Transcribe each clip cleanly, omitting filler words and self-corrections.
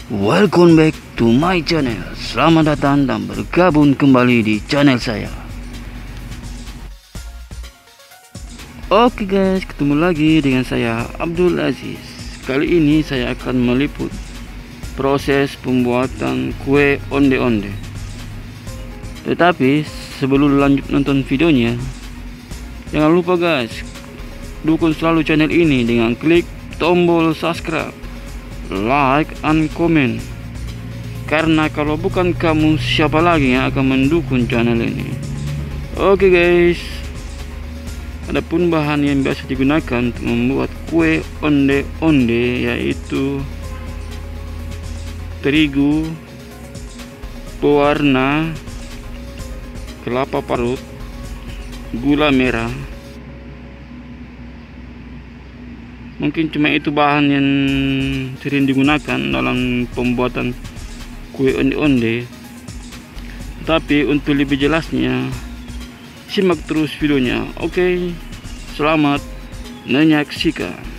Welcome back to my channel. Selamat datang dan bergabung kembali di channel saya. Oke guys, ketemu lagi dengan saya Abdul Aziz. Kali ini saya akan meliput proses pembuatan kue onde-onde. Tetapi sebelum lanjut nonton videonya, jangan lupa guys, dukung selalu channel ini dengan klik tombol subscribe, like, and comment. Karena kalau bukan kamu, siapa lagi yang akan mendukung channel ini? Oke guys, adapun bahan yang biasa digunakan untuk membuat kue onde-onde yaitu terigu, pewarna, kelapa parut, gula merah. Mungkin cuma itu bahan yang sering digunakan dalam pembuatan kue onde-onde. Tapi untuk lebih jelasnya, simak terus videonya. Oke, selamat menyaksikan.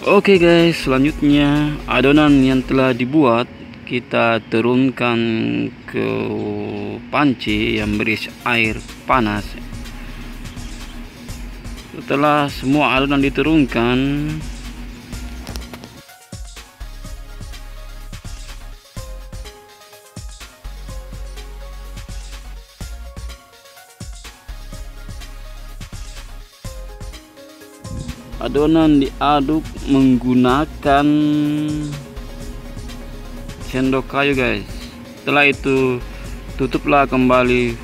Oke guys, selanjutnya adonan yang telah dibuat kita turunkan ke panci yang berisi air panas. Setelah semua adonan diturunkan, adonan diaduk menggunakan sendok kayu guys. Setelah itu tutuplah kembali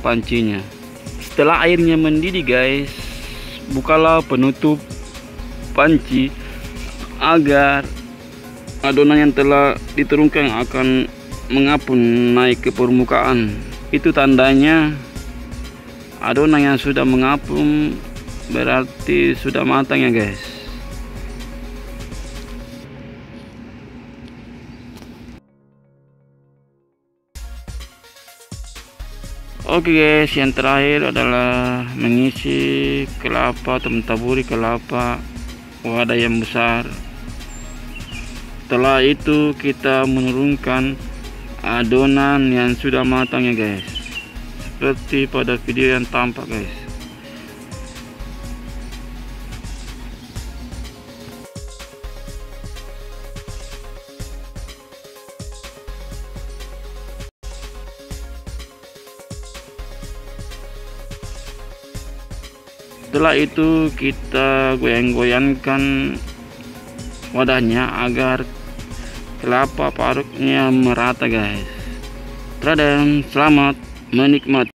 pancinya. Setelah airnya mendidih guys, bukalah penutup panci agar adonan yang telah diturunkan akan mengapung naik ke permukaan. Itu tandanya adonan yang sudah mengapung berarti sudah matang ya guys. Oke guys, yang terakhir adalah mengisi kelapa atau mentaburi kelapa wadah yang besar. Setelah itu kita menurunkan adonan yang sudah matang ya guys, seperti pada video yang tampak guys. Setelah itu kita goyang-goyangkan wadahnya agar kelapa parutnya merata guys. Selamat menikmati.